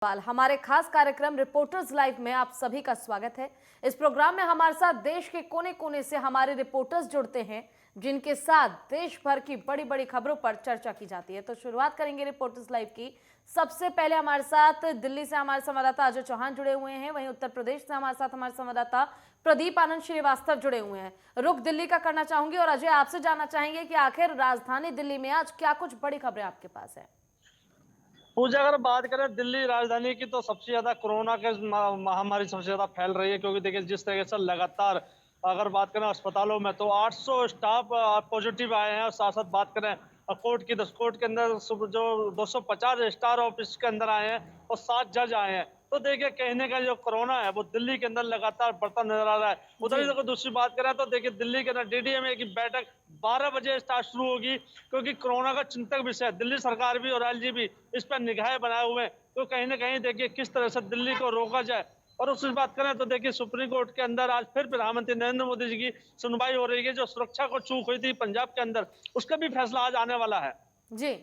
हमारे खास कार्यक्रम रिपोर्टर्स लाइव में आप सभी का स्वागत है। इस प्रोग्राम में हमारे साथ देश के कोने कोने से हमारे रिपोर्टर्स जुड़ते हैं, जिनके साथ देश भर की बड़ी बड़ी खबरों पर चर्चा की जाती है। तो शुरुआत करेंगे रिपोर्टर्स लाइव की। सबसे पहले हमारे साथ दिल्ली से हमारे संवाददाता अजय चौहान जुड़े हुए हैं, वहीं उत्तर प्रदेश से हमारे साथ हमारे संवाददाता प्रदीप आनंद श्रीवास्तव जुड़े हुए हैं। रुख दिल्ली का करना चाहूंगी और अजय आपसे जानना चाहेंगे कि आखिर राजधानी दिल्ली में आज क्या कुछ बड़ी खबरें आपके पास है। पूजा, अगर बात करें दिल्ली राजधानी की तो सबसे ज्यादा कोरोना के महामारी सबसे ज्यादा फैल रही है, क्योंकि देखिए जिस तरीके से लगातार अगर बात करें अस्पतालों में तो 800 स्टाफ पॉजिटिव आए हैं। और साथ साथ बात करें कोर्ट की, तो कोर्ट के अंदर जो 250 स्टार ऑफिस के अंदर आए हैं और 7 जज आए हैं। तो देखिए कहने का जो कोरोना है वो दिल्ली के अंदर लगातार बढ़ता नजर आ रहा है। उधर ही अगर दूसरी बात करें तो देखिए दिल्ली के अंदर डीडीएमए की बैठक 12 बजे स्टार्ट शुरू होगी, क्योंकि कोरोना का चिंतक विषय है। दिल्ली सरकार भी और एलजी भी इस पर निगाहें बनाए हुए हैं। तो कहीं ना कहीं देखिए किस तरह से दिल्ली को रोका जाए। और उसकी बात करें तो देखिए सुप्रीम कोर्ट के अंदर आज फिर प्रधानमंत्री नरेंद्र मोदी जी की सुनवाई हो रही है। जो सुरक्षा को चूक हुई थी पंजाब के अंदर, उसका भी फैसला आज आने वाला है। जी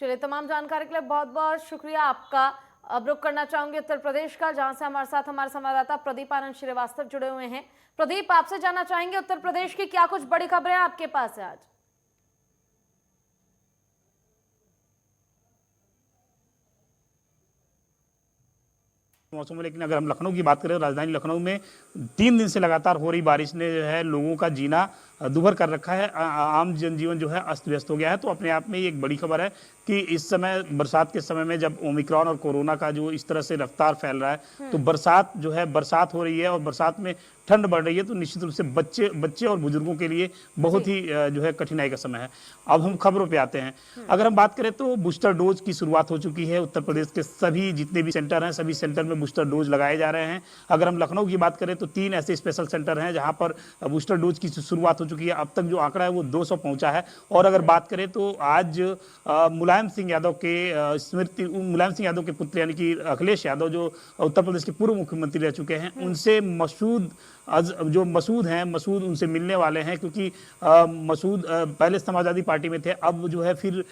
चलिए, तमाम जानकारी के लिए बहुत बहुत शुक्रिया आपका। अब रुख करना चाहूंगी उत्तर प्रदेश का, जहां से हमारे साथ हमारे संवाददाता प्रदीप आनंद श्रीवास्तव जुड़े हुए हैं। प्रदीप, आपसे जानना चाहेंगे उत्तर प्रदेश की क्या कुछ बड़ी खबरें आपके पास है आज। मौसम में, लेकिन अगर हम लखनऊ की बात करें, राजधानी लखनऊ में 3 दिन से लगातार हो रही बारिश ने जो है लोगों का जीना दुभर कर रखा है। आम जनजीवन जो है अस्त व्यस्त हो गया है। तो अपने आप में ये एक बड़ी खबर है कि इस समय बरसात के समय में जब ओमिक्रॉन और कोरोना का जो इस तरह से रफ्तार फैल रहा है, तो बरसात हो रही है और बरसात में ठंड बढ़ रही है, तो निश्चित रूप से बच्चे और बुजुर्गों के लिए बहुत ही जो है कठिनाई का समय है। अब हम खबरों पे आते हैं। अगर हम बात करें तो बूस्टर डोज की शुरुआत हो चुकी है। उत्तर प्रदेश के सभी जितने भी सेंटर हैं, सभी सेंटर में बूस्टर डोज लगाए जा रहे हैं। अगर हम लखनऊ की बात करें तो 3 ऐसे स्पेशल सेंटर हैं जहां पर बूस्टर डोज की शुरुआत हो चुकी है। अब तक जो आंकड़ा है वो 200 पहुंचा है। और अगर बात करें तो आज मुलायम सिंह यादव के पुत्र यानी कि अखिलेश यादव, जो उत्तर प्रदेश के पूर्व मुख्यमंत्री रह चुके हैं, उनसे मसूद उनसे मिलने वाले हैं, क्योंकि मसूद पहले समाजवादी पार्टी में थे, अब जो है फिर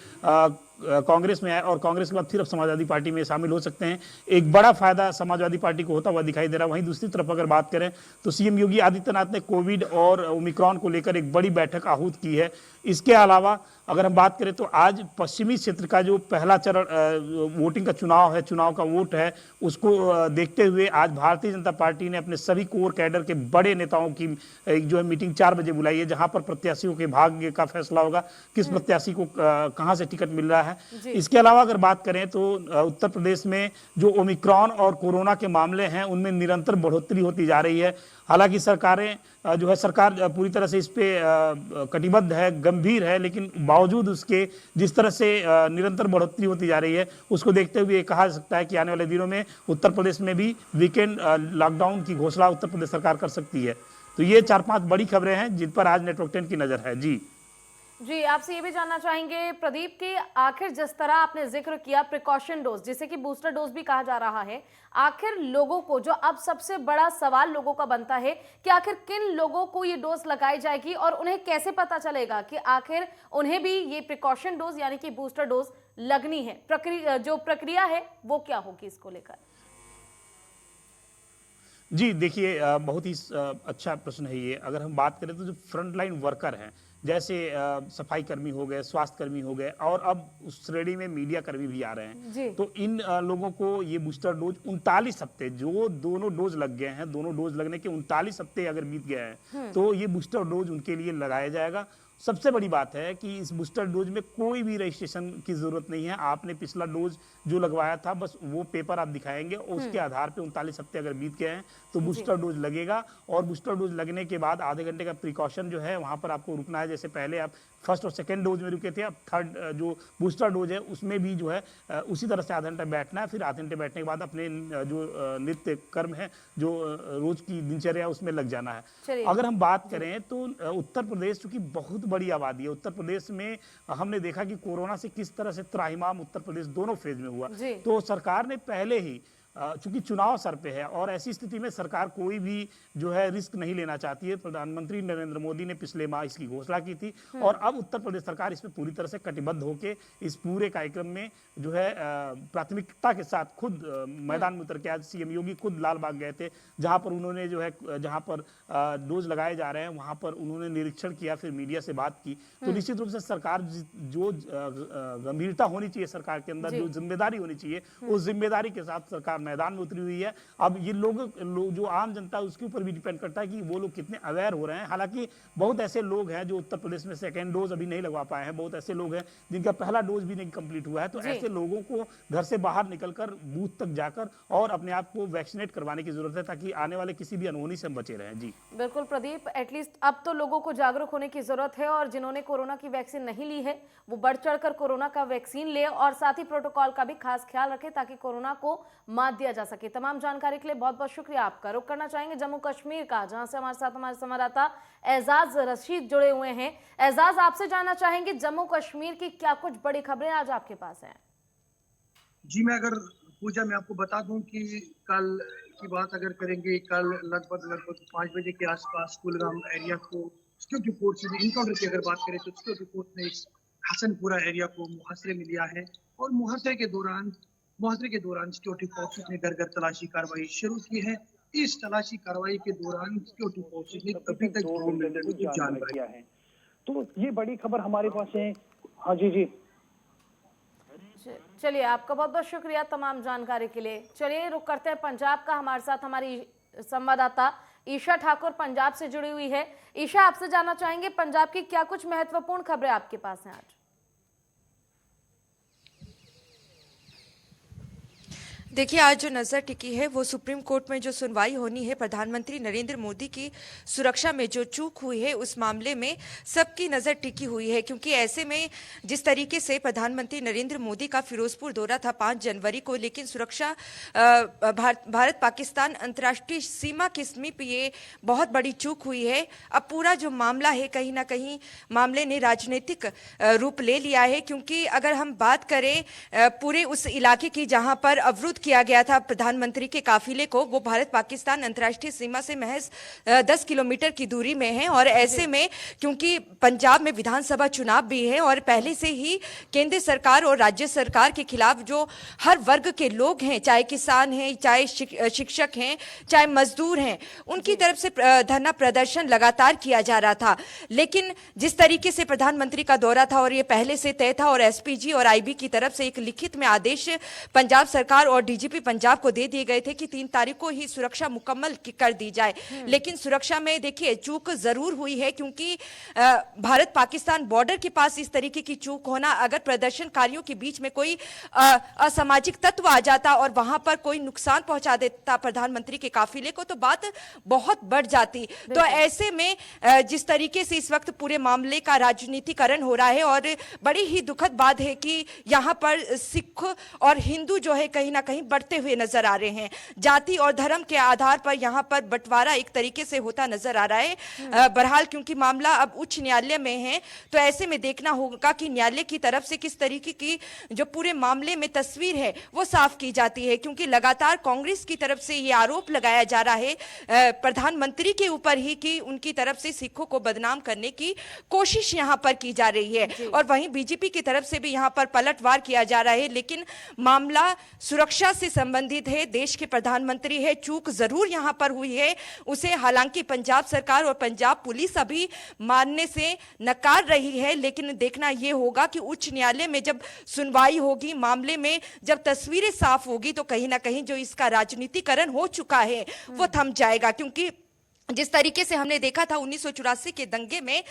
कांग्रेस में आए और कांग्रेस के बाद फिर अब समाजवादी पार्टी में शामिल हो सकते हैं। एक बड़ा फायदा समाजवादी पार्टी को होता हुआ दिखाई दे रहा है। वहीं दूसरी तरफ अगर बात करें तो सीएम योगी आदित्यनाथ ने कोविड और ओमिक्रॉन को लेकर एक बड़ी बैठक आहूत की है। इसके अलावा अगर हम बात करें तो आज पश्चिमी क्षेत्र का जो पहला चरण वोटिंग का चुनाव का वोट है, उसको देखते हुए आज भारतीय जनता पार्टी ने अपने सभी कोर कैडर के बड़े नेताओं की एक जो है मीटिंग 4 बजे बुलाई है, जहां पर प्रत्याशियों के भाग्य का फैसला होगा, किस प्रत्याशी को कहां से टिकट मिल रहा है। इसके अलावा अगर बात करें तो उत्तर प्रदेश में जो ओमिक्रॉन और कोरोना के मामले हैं उनमें निरंतर बढ़ोतरी होती जा रही है। हालांकि सरकार पूरी तरह से इस पे कटिबद्ध है, गंभीर है, लेकिन बावजूद उसके जिस तरह से निरंतर बढ़ोतरी होती जा रही है, उसको देखते हुए कहा जा सकता है कि आने वाले दिनों में उत्तर प्रदेश में भी वीकेंड लॉकडाउन की घोषणा उत्तर प्रदेश सरकार कर सकती है। तो ये 4-5 बड़ी खबरें हैं जिन पर आज नेटवर्क 10 की नजर है। जी, आपसे ये भी जानना चाहेंगे प्रदीप कि आखिर जिस तरह आपने जिक्र किया प्रिकॉशन डोज, जिसे कि बूस्टर डोज भी कहा जा रहा है, आखिर लोगों को, जो अब सबसे बड़ा सवाल लोगों का बनता है कि आखिर किन लोगों को ये डोज लगाई जाएगी और उन्हें कैसे पता चलेगा कि आखिर उन्हें भी ये प्रिकॉशन डोज यानी कि बूस्टर डोज लगनी है। जो प्रक्रिया है वो क्या होगी इसको लेकर? जी देखिए, बहुत ही अच्छा प्रश्न है ये। अगर हम बात करें तो जो फ्रंटलाइन वर्कर हैं, जैसे सफाई कर्मी हो गए, स्वास्थ्य कर्मी हो गए, और अब उस श्रेणी में मीडिया कर्मी भी आ रहे हैं, तो इन लोगों को ये बूस्टर डोज 39 हफ्ते, जो दोनों डोज लग गए हैं, दोनों डोज लगने के 39 हफ्ते अगर बीत गए हैं, तो ये बूस्टर डोज उनके लिए लगाया जाएगा। सबसे बड़ी बात है कि इस बूस्टर डोज में कोई भी रजिस्ट्रेशन की जरूरत नहीं है। आपने पिछला डोज जो लगवाया था, बस वो पेपर आप दिखाएंगे, उसके आधार पे 39 हफ्ते अगर बीत गए हैं तो बूस्टर डोज लगेगा। और बूस्टर डोज लगने के बाद आधे घंटे का प्रिकॉशन जो है वहां पर आपको रुकना है। जैसे पहले आप फर्स्ट और सेकेंड डोज में रुके थे, अब थर्ड जो बूस्टर डोज है उसमें भी जो है उसी तरह से आधा घंटा बैठना है। फिर आधे घंटे बैठने के बाद अपने जो नित्य कर्म है, जो रोज की दिनचर्या, उसमें लग जाना है। अगर हम बात करें तो उत्तर प्रदेश चूंकि बहुत बड़ी आबादी है, उत्तर प्रदेश में हमने देखा कि कोरोना से किस तरह से त्राहिमाम उत्तर प्रदेश दोनों फेज में हुआ। तो सरकार ने पहले ही चूंकि चुनाव सर पे है और ऐसी स्थिति में सरकार कोई भी जो है रिस्क नहीं लेना चाहती है। प्रधानमंत्री नरेंद्र मोदी ने पिछले माह इसकी घोषणा की थी और अब उत्तर प्रदेश सरकार इसमें पूरी तरह से कटिबद्ध होकर इस पूरे कार्यक्रम में जो है प्राथमिकता के साथ खुद मैदान में उतर के, आज सीएम योगी खुद लालबाग गए थे, जहां पर उन्होंने जो है जहां पर डोज लगाए जा रहे हैं वहां पर उन्होंने निरीक्षण किया, फिर मीडिया से बात की। तो निश्चित रूप से सरकार जो गंभीरता होनी चाहिए सरकार के अंदर, जो जिम्मेदारी होनी चाहिए, उस जिम्मेदारी के साथ सरकार मैदान में उतरी हुई है। अब ये लोग जो आम जनता है उसके ऊपर भी डिपेंड करता है कि वो लोग कितने अवेयर हो रहे हैं। हालांकि बहुत ऐसे लोग हैं जो उत्तर प्रदेश में सेकेंड डोज अभी नहीं लगवा पाए हैं, बहुत ऐसे लोग हैं जिनका पहला डोज भी नहीं कंप्लीट हुआ है। तो ऐसे लोगों को घर से बाहर निकलकर बूथ तक जाकर और अपने आप को वैक्सीनेट करवाने की जरूरत है ताकि आने वाले किसी भी अनहोनी से हम बचे रहें। जी बिल्कुल प्रदीप, एटलीस्ट अब तो लोगों को जागरूक होने की जरूरत है और जिन्होंने कोरोना की वैक्सीन नहीं ली है वो बढ़ चढ़कर कोरोना का वैक्सीन ले और साथ ही प्रोटोकॉल का भी खास ख्याल रखें ताकि कोरोना को मात दिया जा सके। तमाम जानकारी के लिए बहुत बहुत शुक्रिया आपका। रुक करना चाहेंगे जम्मू कश्मीर का, जहां से हमारे साथ हमारे संवाददाता एजाज रशीद जुड़े हुए हैं। एजाज, आपसे जानना चाहेंगे जम्मू कश्मीर की क्या कुछ बड़ी खबरें आज आपके पास हैं? जी, मैं अगर पूजा मैं आपको बता दूं कि कल की बात अगर करेंगे, कल लगभग 5 बजे के आसपास कुलगाम एरिया को सिक्योरिटी फोर्स ने इनकाउंटर की अगर बात करें तो सिक्योरिटी फोर्स ने इस हसनपुरा एरिया को मुहासरे में लिया है और मुहासरे के दौरान सिक्योरिटी फोर्सेस ने घर घर तलाशी कार्रवाई शुरू की है। इस तलाशी कार्रवाई के दौरान सिक्योरिटी फोर्सेस ने अभी तक जान लिया है। तो ये बड़ी खबर हमारे पास है। हाँ जी। चलिए, आपका बहुत बहुत शुक्रिया तमाम जानकारी के लिए। चलिए रुक करते हैं पंजाब का, हमारे साथ हमारी संवाददाता ईशा ठाकुर पंजाब से जुड़ी हुई है। ईशा, आपसे जानना चाहेंगे पंजाब की क्या कुछ महत्वपूर्ण खबरें आपके पास हैं आज? देखिए, आज जो नज़र टिकी है वो सुप्रीम कोर्ट में जो सुनवाई होनी है प्रधानमंत्री नरेंद्र मोदी की सुरक्षा में जो चूक हुई है उस मामले में सबकी नज़र टिकी हुई है, क्योंकि ऐसे में जिस तरीके से प्रधानमंत्री नरेंद्र मोदी का फिरोजपुर दौरा था 5 जनवरी को, लेकिन सुरक्षा भारत पाकिस्तान अंतर्राष्ट्रीय सीमा के समीप ये बहुत बड़ी चूक हुई है। अब पूरा जो मामला है कहीं ना कहीं मामले ने राजनीतिक रूप ले लिया है, क्योंकि अगर हम बात करें पूरे उस इलाके की जहां पर अवरुद्ध किया गया था प्रधानमंत्री के काफिले को, वो भारत पाकिस्तान अंतर्राष्ट्रीय सीमा से महज 10 किलोमीटर की दूरी में है। और ऐसे में क्योंकि पंजाब में विधानसभा चुनाव भी है और पहले से ही केंद्र सरकार और राज्य सरकार के खिलाफ जो हर वर्ग के लोग हैं, चाहे किसान हैं, चाहे शिक्षक हैं, चाहे मजदूर हैं, उनकी तरफ से धरना प्रदर्शन लगातार किया जा रहा था। लेकिन जिस तरीके से प्रधानमंत्री का दौरा था और ये पहले से तय था और एसपीजी और आईबी की तरफ से एक लिखित में आदेश पंजाब सरकार और डीजीपी पंजाब को दे दिए गए थे कि 3 तारीख को ही सुरक्षा मुकम्मल कर दी जाए। लेकिन सुरक्षा में देखिए चूक जरूर हुई है, क्योंकि भारत पाकिस्तान बॉर्डर के पास इस तरीके की चूक होना, अगर प्रदर्शनकारियों के बीच में कोई असामाजिक तत्व आ जाता और वहां पर कोई नुकसान पहुंचा देता प्रधानमंत्री के काफिले को, तो बात बहुत बढ़ जाती। तो ऐसे में जिस तरीके से इस वक्त पूरे मामले का राजनीतिकरण हो रहा है और बड़ी ही दुखद बात है कि यहाँ पर सिख और हिंदू जो है कहीं ना कहीं बढ़ते हुए नजर आ रहे हैं। जाति और धर्म के आधार पर यहाँ पर बंटवारा एक तरीके से होता नजर आ रहा है। बहरहाल क्योंकि मामला अब उच्च न्यायालय में है, तो ऐसे में देखना होगा कि न्यायालय की तरफ से किस तरीके की जो पूरे मामले में तस्वीर है वो साफ की जाती है, क्योंकि लगातार कांग्रेस की तरफ से ये आरोप लगाया जा रहा है प्रधानमंत्री के ऊपर ही कि उनकी तरफ से सिखों को बदनाम करने की कोशिश यहाँ पर की जा रही है। और वहीं बीजेपी की तरफ से भी यहाँ पर पलटवार किया जा रहा है। लेकिन मामला सुरक्षा से संबंधित है, देश के प्रधानमंत्री है, चूक जरूर यहां पर हुई है, उसे हालांकि पंजाब सरकार और पंजाब पुलिस अभी मानने से नकार रही है। लेकिन देखना यह होगा कि उच्च न्यायालय में जब सुनवाई होगी, मामले में जब तस्वीरें साफ होगी, तो कहीं ना कहीं जो इसका राजनीतिकरण हो चुका है वो थम जाएगा। क्योंकि जिस तरीके से हमने देखा था 1984 के दंगे में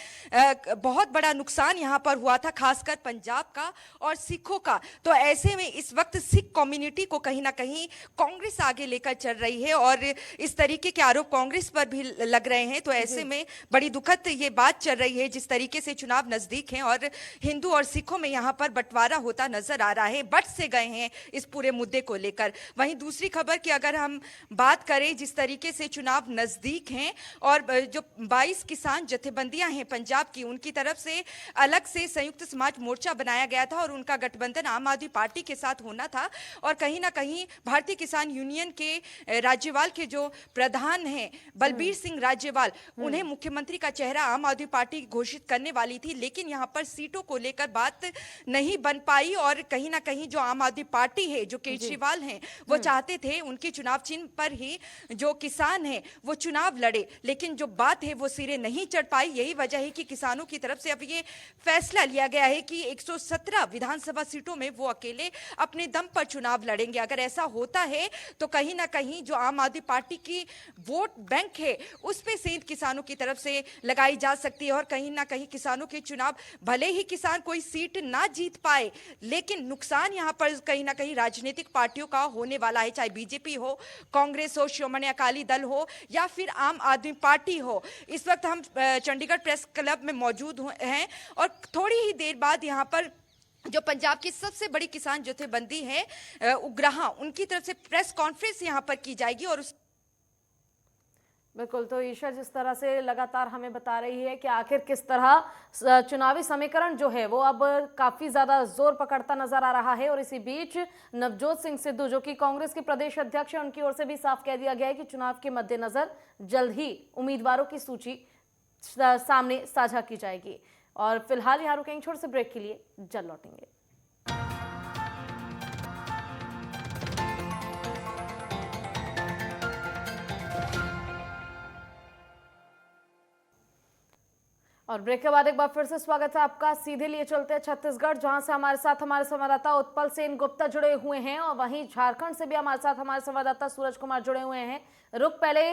बहुत बड़ा नुकसान यहां पर हुआ था, खासकर पंजाब का और सिखों का। तो ऐसे में इस वक्त सिख कम्युनिटी को कहीं ना कहीं कांग्रेस आगे लेकर चल रही है और इस तरीके के आरोप कांग्रेस पर भी लग रहे हैं। तो ऐसे में बड़ी दुखद ये बात चल रही है, जिस तरीके से चुनाव नजदीक हैं और हिंदू और सिखों में यहाँ पर बंटवारा होता नजर आ रहा है, बट से गए हैं इस पूरे मुद्दे को लेकर। वहीं दूसरी खबर की अगर हम बात करें, जिस तरीके से चुनाव नजदीक हैं हैं और जो 22 किसान जथेबंदियां हैं पंजाब की, उनकी तरफ से अलग से संयुक्त समाज मोर्चा बनाया गया था और उनका गठबंधन आम आदमी पार्टी के साथ होना था। और कहीं ना कहीं भारतीय किसान यूनियन के राज्यपाल के जो प्रधान हैं बलबीर सिंह राज्यपाल, उन्हें मुख्यमंत्री का चेहरा आम आदमी पार्टी घोषित करने वाली थी, लेकिन यहां पर सीटों को लेकर बात नहीं बन पाई और कहीं ना कहीं जो आम आदमी पार्टी है, जो केजरीवाल हैं, वो चाहते थे उनके चुनाव चिन्ह पर ही जो किसान हैं वो चुनाव लड़े, लेकिन जो बात है वो सिरे नहीं चढ़ पाई। यही वजह है कि किसानों की तरफ से अब ये फैसला लिया गया है कि 117 विधानसभा सीटों में वो अकेले अपने दम पर चुनाव लड़ेंगे। अगर ऐसा होता है तो कहीं ना कहीं जो आम आदमी पार्टी की वोट बैंक है उस पे सेंध किसानों की तरफ से लगाई जा सकती है और कहीं ना कहीं किसानों के चुनाव, भले ही किसान कोई सीट ना जीत पाए, लेकिन नुकसान यहां पर कहीं ना कहीं राजनीतिक पार्टियों का होने वाला है, चाहे बीजेपी हो, कांग्रेस हो, श्रोमणी अकाली दल हो या फिर आम आदमी पार्टी हो। इस वक्त हम चंडीगढ़ प्रेस क्लब में मौजूद हैं और थोड़ी ही देर बाद यहां पर जो पंजाब की सबसे बड़ी किसान जथेबंदी है उग्राहा, उनकी तरफ से प्रेस कॉन्फ्रेंस यहां पर की जाएगी और उस बिल्कुल। तो ईशा जिस तरह से लगातार हमें बता रही है कि आखिर किस तरह चुनावी समीकरण जो है वो अब काफी ज्यादा जोर पकड़ता नजर आ रहा है और इसी बीच नवजोत सिंह सिद्धू जो कि कांग्रेस के प्रदेश अध्यक्ष हैं, उनकी ओर से भी साफ कह दिया गया है कि चुनाव के मद्देनजर जल्द ही उम्मीदवारों की सूची सामने साझा की जाएगी। और फिलहाल यहाँ रुकेंगे छोटे से ब्रेक के लिए, जल्द लौटेंगे। और ब्रेक के बाद एक बार फिर से स्वागत है आपका। सीधे लिए चलते हैं छत्तीसगढ़, जहां से हमारे साथ हमारे संवाददाता उत्पल सेन गुप्ता जुड़े हुए हैं और वहीं झारखंड से भी हमारे साथ हमारे संवाददाता सूरज कुमार जुड़े हुए हैं। रुक पहले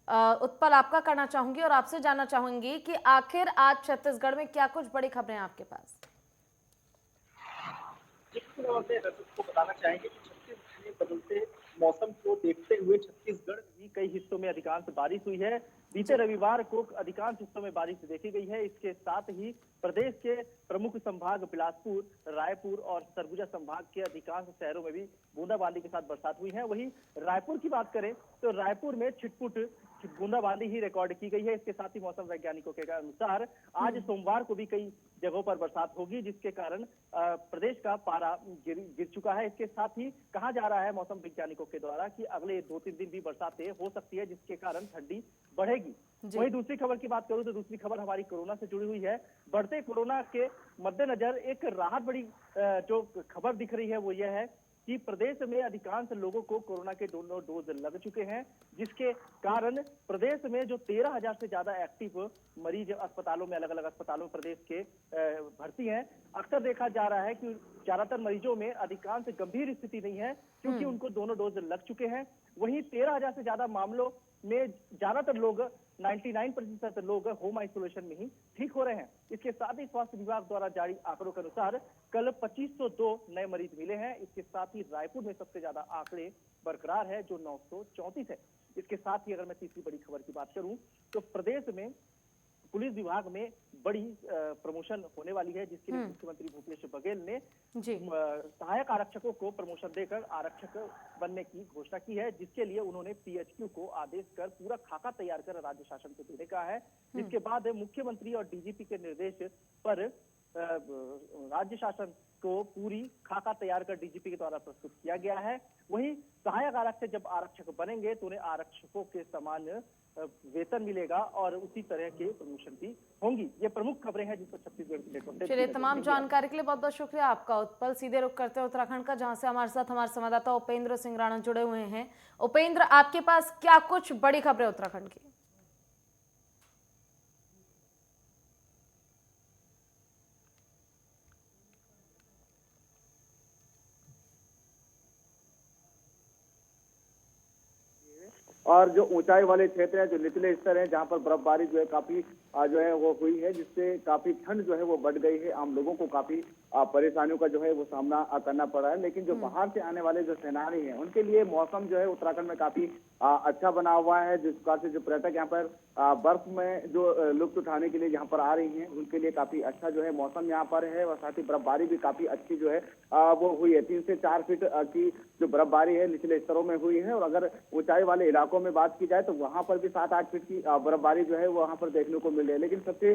उत्पल आपका करना चाहूंगी और आपसे जानना चाहूंगी कि आखिर आज छत्तीसगढ़ में क्या कुछ बड़ी खबरें हैं आपके पास। को बताना चाहेंगे कि छत्तीसगढ़ में बदलते मौसम को देखते हुए छत्तीसगढ़ में भी कई हिस्सों में अधिकांश बारिश हुई है। बीते रविवार को अधिकांश हिस्सों में बारिश देखी गई है। इसके साथ ही प्रदेश के प्रमुख संभाग बिलासपुर, रायपुर और सरगुजा संभाग के अधिकांश शहरों में भी बूंदाबांदी के साथ बरसात हुई है। वहीं रायपुर की बात करें तो रायपुर में छिटपुट बूंदाबांदी ही रिकॉर्ड की गई है। इसके साथ ही मौसम वैज्ञानिकों के अनुसार आज सोमवार को भी कई जगहों पर बरसात होगी, जिसके कारण प्रदेश का पारा गिर चुका है। इसके साथ ही कहा जा रहा है मौसम वैज्ञानिकों के द्वारा कि अगले 2-3 दिन भी बरसातें हो सकती है, जिसके कारण ठंडी बढ़ेगी। वहीं दूसरी खबर की बात करूं तो दूसरी खबर हमारी कोरोना से जुड़ी हुई है। बढ़ते कोरोना के मद्देनजर एक राहत बड़ी जो खबर दिख रही है वो यह है कि प्रदेश में अधिकांश लोगों को कोरोना के दोनों डोज लग चुके हैं, जिसके कारण प्रदेश में जो 13,000 से ज्यादा एक्टिव मरीज अस्पतालों में, अलग अलग अस्पतालों प्रदेश के भर्ती हैं। अक्सर देखा जा रहा है कि ज्यादातर मरीजों में अधिकांश गंभीर स्थिति नहीं है क्योंकि उनको दोनों डोज लग चुके हैं। वहीं 13,000 से ज्यादा मामलों में ज्यादातर लोग 99% लोग होम आइसोलेशन में ही ठीक हो रहे हैं। इसके साथ ही स्वास्थ्य विभाग द्वारा जारी आंकड़ों के अनुसार कल 2502 नए मरीज मिले हैं। इसके साथ ही रायपुर में सबसे ज्यादा आंकड़े बरकरार है जो 934 है। इसके साथ ही अगर मैं तीसरी बड़ी खबर की बात करूं तो प्रदेश में पुलिस विभाग में बड़ी प्रमोशन होने वाली है, जिसके लिए मुख्यमंत्री भूपेश बघेल ने सहायक आरक्षकों को प्रमोशन देकर आरक्षक बनने की घोषणा की है, जिसके लिए उन्होंने पीएचक्यू को आदेश कर पूरा खाका तैयार कर राज्य शासन को देने का है। जिसके बाद मुख्यमंत्री और डीजीपी के निर्देश पर राज्य शासन को पूरी खाका तैयार कर डीजीपी के द्वारा प्रस्तुत किया गया है। वहीं सहायक आरक्षक जब आरक्षक बनेंगे तो उन्हें आरक्षकों के समान वेतन मिलेगा और उसी तरह के प्रमोशन भी होंगी। ये प्रमुख खबरें हैं जिस पर छत्तीसगढ़ की नेटवर्क। चलिए, तमाम जानकारी के लिए बहुत बहुत शुक्रिया आपका उत्पल। सीधे रुख करते हैं उत्तराखंड का, जहां से हमारे साथ हमारे संवाददाता उपेंद्र सिंह राणा जुड़े हुए हैं। उपेंद्र, आपके पास क्या कुछ बड़ी खबरें उत्तराखंड की? और जो ऊंचाई वाले क्षेत्र हैं, जो निचले स्तर हैं, जहां पर बर्फबारी जो है काफी जो है वो हुई है, जिससे काफी ठंड जो है वो बढ़ गई है। आम लोगों को काफी परेशानियों का जो है वो सामना करना पड़ रहा है। लेकिन जो बाहर से आने वाले जो सैलानी हैं उनके लिए मौसम जो है उत्तराखंड में काफी अच्छा बना हुआ है। जिस प्रकार से जो पर्यटक यहाँ पर बर्फ में जो लुत्फ उठाने के लिए यहाँ पर आ रही हैं, उनके लिए काफी अच्छा जो है मौसम यहाँ पर है। और साथ ही बर्फबारी भी काफी अच्छी जो है वो हुई है। 3 से 4 फीट की जो बर्फबारी है निचले स्तरों में हुई है। और अगर ऊंचाई वाले इलाकों में बात की जाए तो वहां पर भी 7-8 फीट की बर्फबारी जो है वो वहां पर देखने को मिल रही है। लेकिन सबसे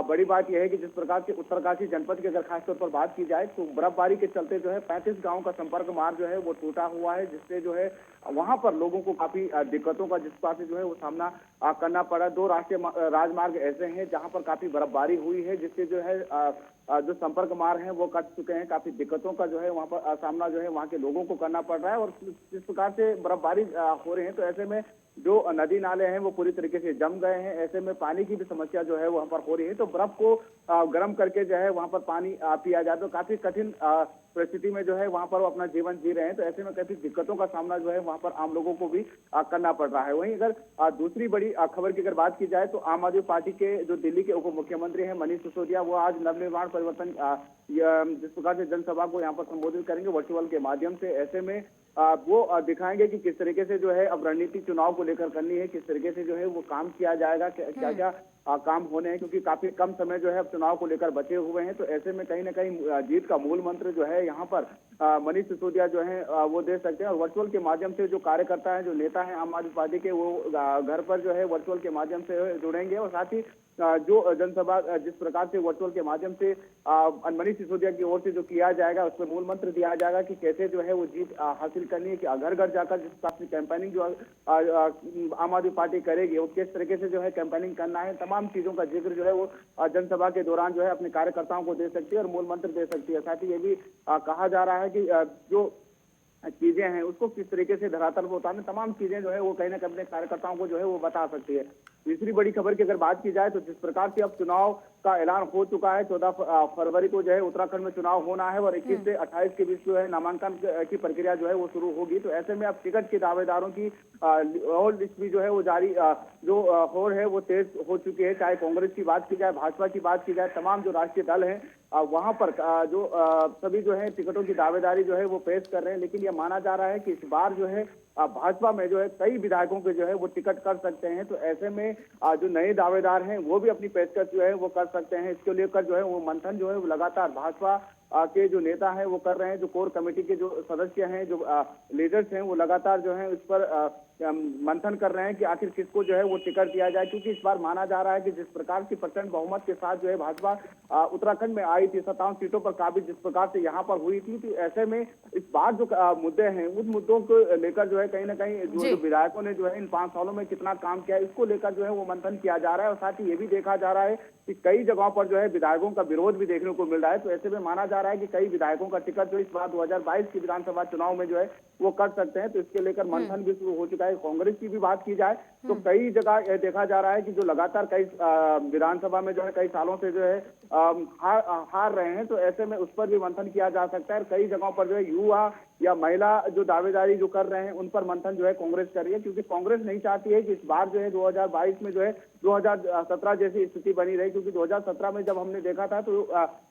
बड़ी बात यह है कि जिस प्रकार से उत्तरकाशी जनपद की अगर खासतौर पर बात की जाए तो बर्फबारी के चलते जो है 35 गाँव का संपर्क मार्ग जो है वो टूटा हुआ है, जिससे जो है वहां पर लोगों को काफी दिक्कतों का जिस प्रकार से जो है वो सामना करना पड़ा। 2 राष्ट्रीय राजमार्ग ऐसे हैं जहां पर काफी बर्फबारी हुई है, जिससे जो है जो संपर्क मार्ग हैं वो कट चुके हैं। काफी दिक्कतों का जो है वहां पर सामना जो है वहां के लोगों को करना पड़ रहा है। और जिस प्रकार से बर्फबारी हो रही है तो ऐसे में जो नदी नाले हैं वो पूरी तरीके से जम गए हैं। ऐसे में पानी की भी समस्या जो है वहां पर हो रही है। तो बर्फ को गर्म करके जो है वहां पर पानी पिया जाए तो काफी कठिन परिस्थिति में जो है वहां पर वो अपना जीवन जी रहे हैं। तो ऐसे में काफी दिक्कतों का सामना जो है वहां पर आम लोगों को भी करना पड़ रहा है। वहीं अगर दूसरी बड़ी खबर की अगर बात की जाए तो आम आदमी पार्टी के जो दिल्ली के उप मुख्यमंत्री हैं मनीष सिसोदिया, वो आज नवनिर्माण परिवर्तन जिस प्रकार से जनसभा को यहाँ पर संबोधित करेंगे वर्चुअल के माध्यम से। ऐसे में वो दिखाएंगे कि किस तरीके से जो है अब रणनीति चुनाव को लेकर करनी है, किस तरीके से जो है वो काम किया जाएगा, क्या क्या काम होने हैं, क्योंकि काफी कम समय जो है अब चुनाव को लेकर बचे हुए हैं। तो ऐसे में कहीं ना कहीं जीत का मूल मंत्र जो है यहाँ पर मनीष सिसोदिया जो है वो दे सकते हैं। और वर्चुअल के माध्यम से जो कार्यकर्ता है, जो नेता है आम आदमी पार्टी के, वो घर पर जो है वर्चुअल के माध्यम से जुड़ेंगे। और साथ ही जो जनसभा जिस प्रकार से वर्चुअल के माध्यम से मनीष सिसोदिया की ओर से जो किया जाएगा उसमें मूल मंत्र दिया जाएगा कि कैसे जो है वो जीत हासिल करनी है, कि घर घर जाकर जिस प्रकार से कैंपेनिंग जो आम आदमी पार्टी करेगी वो किस तरीके से जो है कैंपेनिंग करना है, तमाम चीजों का जिक्र जो है वो जनसभा के दौरान जो है अपने कार्यकर्ताओं को दे सकती है और मूल मंत्र दे सकती है। साथ ही ये भी कहा जा रहा है कि जो चीजें हैं उसको किस तरीके से धरातल पर उतारने, तमाम चीजें जो है वो कहीं ना कहीं अपने कार्यकर्ताओं को जो है वो बता सकती है। तीसरी बड़ी खबर की अगर बात की जाए तो जिस प्रकार से अब चुनाव का ऐलान हो चुका है, 14 फरवरी को जो है उत्तराखंड में चुनाव होना है और 21 से 28 के बीच जो है नामांकन की प्रक्रिया जो है वो शुरू होगी। तो ऐसे में अब टिकट के दावेदारों की और लिस्ट भी जो है वो जारी जो हो है वो तेज हो चुकी है। चाहे कांग्रेस की बात की जाए, भाजपा की बात की जाए, तमाम जो राष्ट्रीय दल हैं वहां पर जो सभी जो है टिकटों की दावेदारी जो है वो पेश कर रहे हैं। लेकिन यह माना जा रहा है कि इस बार जो है भाजपा में जो है कई विधायकों के जो है वो टिकट कर सकते हैं। तो ऐसे में जो नए दावेदार हैं वो भी अपनी पेशकश जो है वो कर सकते हैं। इसको लेकर जो है वो मंथन जो है वो लगातार भाजपा के जो नेता हैं वो कर रहे हैं। जो कोर कमेटी के जो सदस्य हैं, जो लीडर्स हैं, वो लगातार जो है उस पर मंथन कर रहे हैं कि आखिर किसको जो है वो टिकट दिया जाए। क्योंकि इस बार माना जा रहा है कि जिस प्रकार की प्रचंड बहुमत के साथ जो है भाजपा उत्तराखंड में आई थी, 57 सीटों पर काबिज जिस प्रकार से यहाँ पर हुई थी, तो ऐसे में इस बार जो मुद्दे हैं उन मुद्दों को लेकर जो है कहीं ना कहीं जो विधायकों ने जो है इन 5 सालों में कितना काम किया, इसको लेकर जो है वो मंथन किया जा रहा है। और साथ ही ये भी देखा जा रहा है कि कई जगहों पर जो है विधायकों का विरोध भी देखने को मिल रहा है। तो ऐसे में माना जा रहा है कि कई विधायकों का टिकट जो इस बार 2022 की विधानसभा चुनाव में जो है वो कर सकते हैं। तो इसके लेकर मंथन भी शुरू हो चुका है। कांग्रेस की भी बात की जाए तो कई जगह देखा जा रहा है कि जो लगातार कई विधानसभा में जो है कई सालों से जो है हार रहे हैं, तो ऐसे में उस पर भी मंथन किया जा सकता है। कई जगहों पर जो है युवा या महिला जो दावेदारी जो कर रहे हैं उन पर मंथन जो है कांग्रेस कर रही है, क्योंकि कांग्रेस नहीं चाहती है कि इस बार जो है 2022 में जो है 2017 जैसी स्थिति बनी रही। क्योंकि 2017 में जब हमने देखा था तो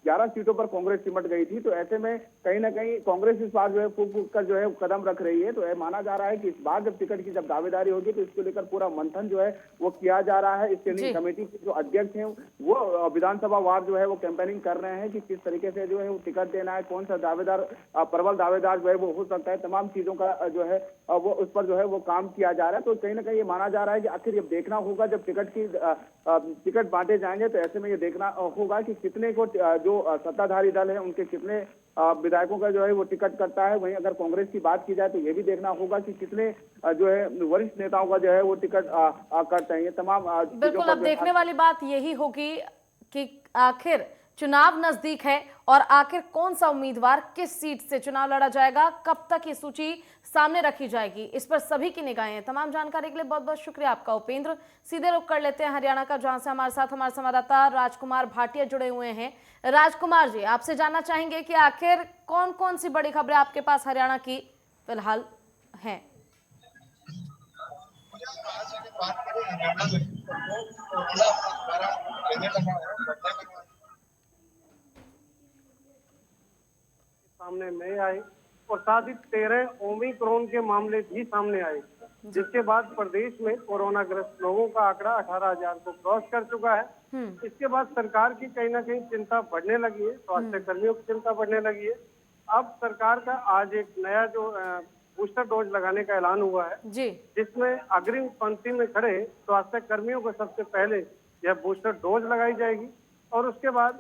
11 सीटों पर कांग्रेस सिमट गई थी। तो ऐसे में कहीं ना कहीं कांग्रेस इस बार जो है फूक फूक कर जो है कदम रख रही है। तो माना जा रहा है कि इस बार जब टिकट की जब दावेदारी होगी तो इसको लेकर पूरा मंथन जो है वो किया जा रहा है। स्टैंडिंग कमेटी के जो अध्यक्ष हैं वो विधानसभा वार जो है वो कैंपेनिंग कर रहे हैं कि किस तरीके से जो है वो टिकट देना है, कौन सा दावेदार प्रबल दावेदार जो है वो हो सकता है, तमाम चीजों का जो है वो उस पर जो है वो काम किया जा रहा है। तो कहीं ना कहीं ये माना जा रहा है कि आखिर ये देखना होगा जब टिकट बांटे जाएंगे तो ऐसे में ये देखना होगा कि कितने को जो सत्ताधारी दल है उनके कितने विधायकों का जो है वो टिकट करता है। वहीं अगर कांग्रेस की बात की जाए तो ये भी देखना होगा कि कितने जो है वरिष्ठ नेताओं का जो है वो टिकट करते हैं। ये तमाम बिल्कुल अब देखने वाली बात यही होगी कि आखिर चुनाव नजदीक है और आखिर कौन सा उम्मीदवार किस सीट से चुनाव लड़ा जाएगा, कब तक ये सूची सामने रखी जाएगी, इस पर सभी की निगाहें हैं। तमाम जानकारी के लिए बहुत बहुत शुक्रिया आपका उपेंद्र। सीधे रुख कर लेते हैं हरियाणा का, जहां से हमारे साथ हमारे संवाददाता राजकुमार भाटिया जुड़े हुए हैं। राजकुमार जी, आपसे जानना चाहेंगे कि आखिर कौन कौन सी बड़ी खबरें आपके पास हरियाणा की फिलहाल हैं। सामने नए आए और साथ ही 13 ओमिक्रॉन के मामले भी सामने आए। जिसके बाद प्रदेश में कोरोना ग्रस्त लोगों का आंकड़ा 18,000 को क्रॉस कर चुका है। इसके बाद सरकार की कहीं ना कहीं चिंता बढ़ने लगी है, स्वास्थ्य कर्मियों की चिंता बढ़ने लगी है। अब सरकार का आज एक नया जो बूस्टर डोज लगाने का ऐलान हुआ है, जी, जिसमें अग्रिम पंक्ति में खड़े स्वास्थ्य कर्मियों को सबसे पहले यह बूस्टर डोज लगाई जाएगी और उसके बाद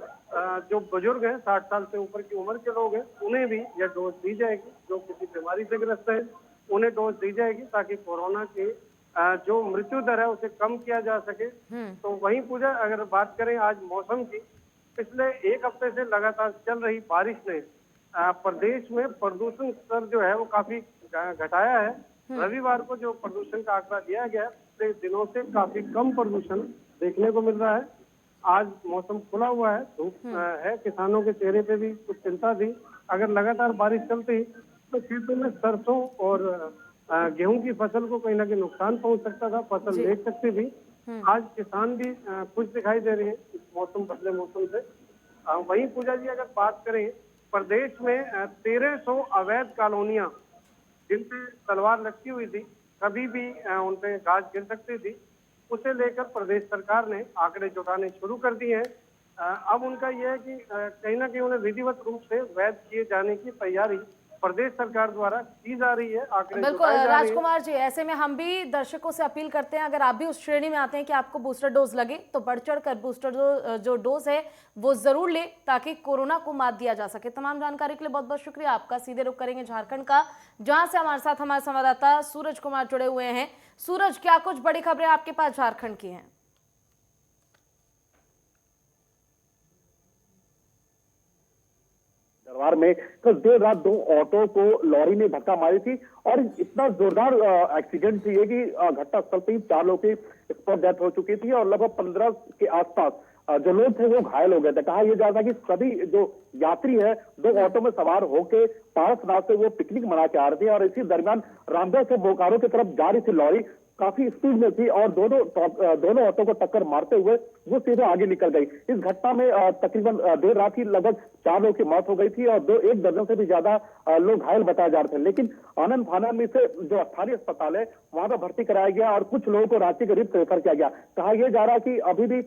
जो बुजुर्ग हैं, 60 साल से ऊपर की उम्र के लोग हैं, उन्हें भी यह डोज दी जाएगी। जो किसी बीमारी से ग्रस्त है उन्हें डोज दी जाएगी ताकि कोरोना के जो मृत्यु दर है उसे कम किया जा सके। तो वहीं पूजा, अगर बात करें आज मौसम की, पिछले एक हफ्ते से लगातार चल रही बारिश ने प्रदेश में प्रदूषण स्तर जो है वो काफी घटाया है। रविवार को जो प्रदूषण का आंकड़ा दिया गया है, पिछले दिनों से काफी कम प्रदूषण देखने को मिल रहा है। आज मौसम खुला हुआ है, धूप है, किसानों के चेहरे पे भी कुछ चिंता थी। अगर लगातार बारिश चलती तो खेतों में सरसों और गेहूं की फसल को कहीं ना कहीं नुकसान पहुंच सकता था, फसल देख सकती थी। आज किसान भी खुश दिखाई दे रहे हैं इस मौसम, बदले मौसम से। वहीं पूजा जी, अगर बात करें प्रदेश में 1300 अवैध कॉलोनियां जिन पे तलवार लटकी हुई थी, कभी भी उन पे गाज गिर सकती थी, उसे लेकर प्रदेश सरकार ने आंकड़े जुटाने शुरू कर दिए हैं। अब उनका यह है कि कहीं ना कहीं उन्हें विधिवत रूप से वैध किए जाने की तैयारी प्रदेश सरकार द्वारा की जा रही है। आंकड़े बिल्कुल राजकुमार जी, ऐसे में हम भी दर्शकों से अपील करते हैं, अगर आप भी उस श्रेणी में आते हैं कि आपको बूस्टर डोज लगे तो बढ़ चढ़ कर बूस्टर जो डोज है वो जरूर ले ताकि कोरोना को मात दिया जा सके। तमाम जानकारी के लिए बहुत बहुत शुक्रिया आपका। सीधे रुख करेंगे झारखंड का, जहां से हमारे साथ हमारे संवाददाता सूरज कुमार जुड़े हुए हैं। सूरज, क्या कुछ बड़ी खबरें आपके पास झारखंड की हैं? दरबार में कल देर रात 2 ऑटो को लॉरी ने धक्का मारी थी और इतना जोरदार एक्सीडेंट थी ये कि घटनास्थल पे ही 4 लोगों की स्पॉट डेथ हो चुकी थी और लगभग 15 के आसपास जो लोग थे वो घायल हो गए थे। कहा यह जा रहा था कि सभी जो यात्री है 2 ऑटो में सवार होके पारसनाथ से वो पिकनिक मना के आ रहे थे और इसी दरमियान रामगढ़ से बोकारो की तरफ जा रही थी लॉरी, काफी स्पीड में थी और दोनों ऑटो को टक्कर मारते हुए वो सीधे आगे निकल गई। इस घटना में तकरीबन देर रात ही लगभग 4 लोगों की मौत हो गई थी और 1 दर्जन से भी ज्यादा लोग घायल बताए जा रहे थे। लेकिन आनंद फानन में से जो स्थानीय अस्पताल है वहां पर भर्ती कराया गया और कुछ लोगों को रांची के रिफ्ट रेफर किया गया। कहा यह जा रहा है कि अभी भी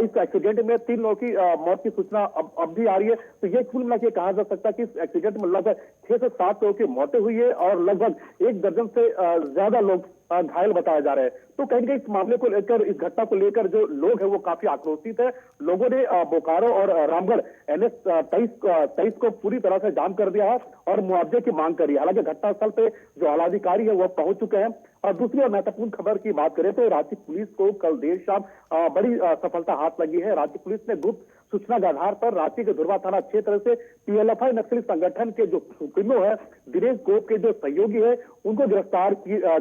इस एक्सीडेंट में 3 लोगों की मौत की सूचना अब भी आ रही है। तो ये कुल मिला के कहा जा सकता है कि इस एक्सीडेंट में लगभग 6 से 7 लोगों की मौतें हुई है और लगभग 1 दर्जन से ज्यादा लोग घायल बताए जा रहे हैं। तो कहीं ना कहीं इस मामले को लेकर, इस घटना को लेकर जो लोग हैं वो काफी आक्रोशित है। लोगों ने बोकारो और रामगढ़ NH 23 को पूरी तरह से जाम कर दिया है और मुआवजे की मांग करी है। हालांकि घटनास्थल पे जो आलाधिकारी है वो पहुंच चुके हैं। और दूसरी और महत्वपूर्ण खबर की बात करें तो रांची पुलिस को कल देर शाम बड़ी सफलता हाथ लगी है। रांची पुलिस ने गुप्त सूचना के आधार पर रांची के धुरवा थाना क्षेत्र से PLFI नक्सली संगठन के जो सुप्रीमो है दिनेश गोप के जो सहयोगी है उनको गिरफ्तार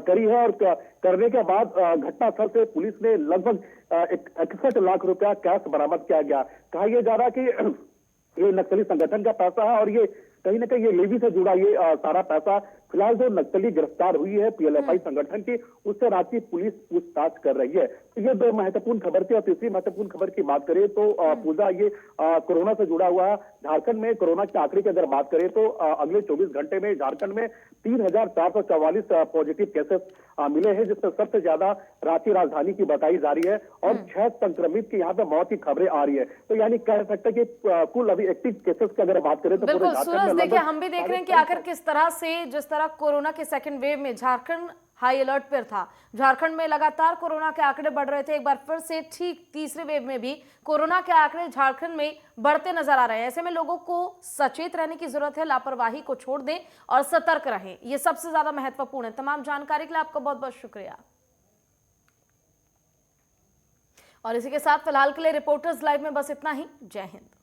करी है और करने के बाद घटनास्थल से पुलिस ने लगभग 61 लाख रुपया कैश बरामद किया गया। कहा यह जा रहा कि ये नक्सली संगठन का पैसा है और ये कहीं ना कहीं ये लेवी से जुड़ा ये सारा पैसा फिलहाल जो नक्सली गिरफ्तार हुई है PLFI संगठन की, उससे रांची पुलिस पूछताछ कर रही है। तो ये 2 महत्वपूर्ण खबर थी। और तीसरी महत्वपूर्ण खबर की बात करें तो पूजा, ये कोरोना से जुड़ा हुआ झारखंड में कोरोना के आंकड़े की अगर बात करें तो अगले 24 घंटे में झारखंड में 3,444 पॉजिटिव केसेस मिले हैं, जिसमें सबसे ज्यादा रांची राजधानी की बताई जा रही है और 6 संक्रमित की यहाँ पे मौत की खबरें आ रही है। तो यानी कह सकते हैं कि कुल अभी एक्टिव केसेस की अगर बात करें तो बिल्कुल सूरज, देखिए हम भी देख रहे हैं कि आखिर किस तरह से, जिस तरह कोरोना के सेकंड वेव में झारखंड हाई अलर्ट पर था। झारखंड में लगातार कोरोना के आंकड़े बढ़ रहे थे। एक बार फिर से ठीक तीसरे वेव में भी कोरोना के आंकड़े झारखंड में बढ़ते नजर आ रहे हैं। ऐसे में लोगों को सचेत रहने की जरूरत है, लापरवाही को छोड़ दें और सतर्क रहें, ये सबसे ज्यादा महत्वपूर्ण है। तमाम जानकारी के लिए आपका बहुत बहुत शुक्रिया। और इसी के साथ फिलहाल के लिए रिपोर्टर्स लाइव में बस इतना ही। जय हिंद।